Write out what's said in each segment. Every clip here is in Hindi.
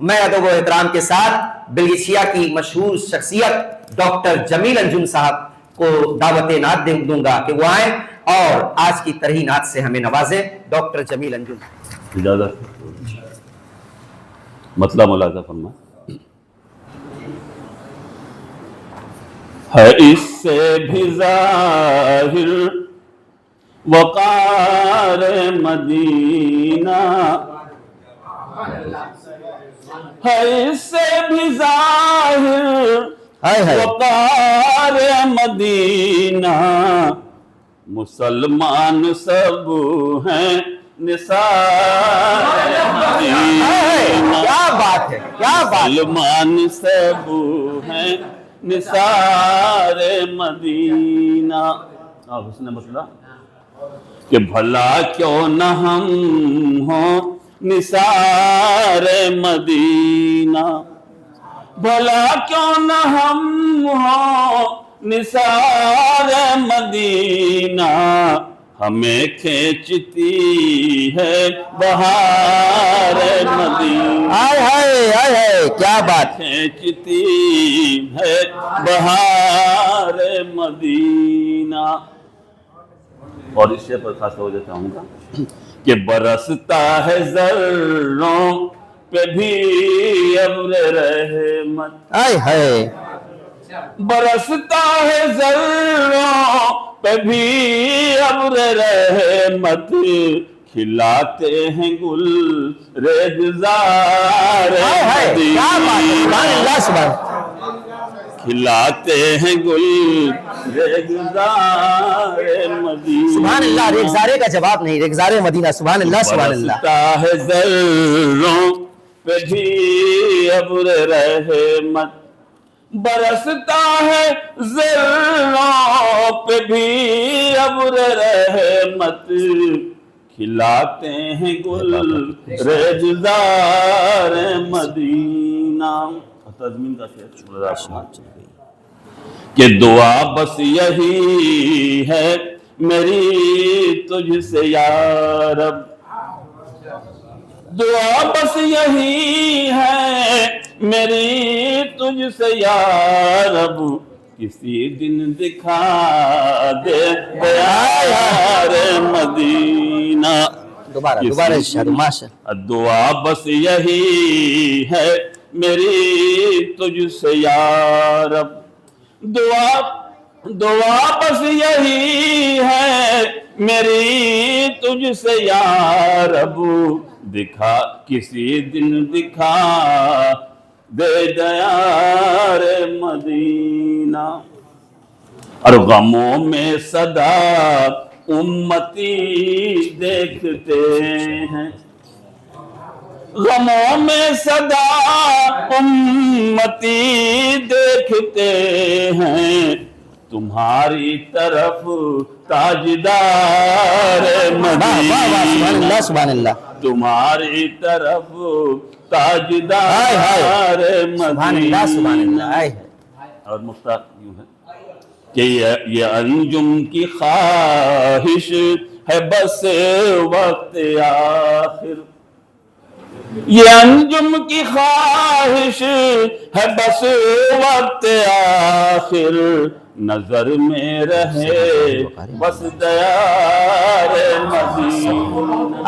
मैं अदब व एहतराम के साथ बिलगिशिया की मशहूर शख्सियत डॉक्टर जमील अंजुम साहब को दावत नात दूंगा कि वो आए और आज की तरही नात से हमें नवाजें। डॉक्टर जमील अंजुम, इजाजत, मतलब मुलाजा फरमा है। इससे भी जाहिर वक़ार मदीना है, इससे भी जाहिर वक़ार मदीना। मुसलमान सब हैं निसार मदीना। क्या बात है, क्या बात। मुसलमान सब हैं निसार मदीना। अब उसने मतलब कि भला क्यों न हम हो निसार मदीना, भला क्यों न हम हो निसार मदीना। हमें खींचती है बहार मदीना। हाय हाय हाय हाय, क्या बात। खींचती है बहार मदीना। और इससे पर खास तवज्जो चाहूंगा कि बरसता है जर्रों पे भी अब्र रहमत। हाय हाय, बरसता है जर्रों पे भी अब्र रहमत। खिलाते हैं गुल रेगजार मदीना। खिलाते हैं गुल रेगजार मदीना। सुभान अल्लाह, रेगजारे का जवाब नहीं, रेगजारे मदीना। सुभान अल्लाह, सुभान अल्लाह। बरसता है जर्रों पे भी अब्र रहमत, बरसता है जर्रों पे भी अब्र रहमत। खिलाते हैं गुल रेगजार मदीना। तज़मीन का शेर कि दुआ बस यही है मेरी तुझसे या रब, दुआ बस यही है मेरी तुझसे या रब। किसी दिन दिखा दे यार मदीना। दोबारा दुआ बस यही है मेरी तुझसे या रब, दुआ बस यही है मेरी तुझसे या रब। दिखा किसी दिन दिखा दे यार मदीना। और गमों में सदा उम्मती देखते हैं, गमों में सदा उम्मती देखते हैं। तुम्हारी तरफ ताजदार मदीना, सुभान अल्लाह। तुम्हारी तरफ ताजदार मदीना। और मुख्तार यूं है कि ये अंजुम की ख्वाहिश है बस वक्त आखिर, ये अंजुम की ख्वाहिश है बस वक्त आखिर। नजर में रहे बस दयार मदीना।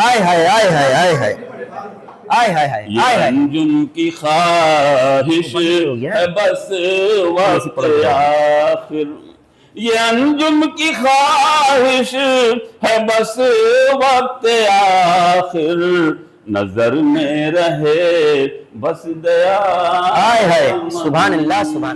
आय हाय आय हाय आय हाय आय हाय हाय। ये अंजुम की ख्वाहिश है बस वक्त आखिर, ये अंजुम की ख्वाहिश है बस वक्त आखिर। नजर में रहे बस दया। हाय हाय, सुभान अल्लाह, सुभान।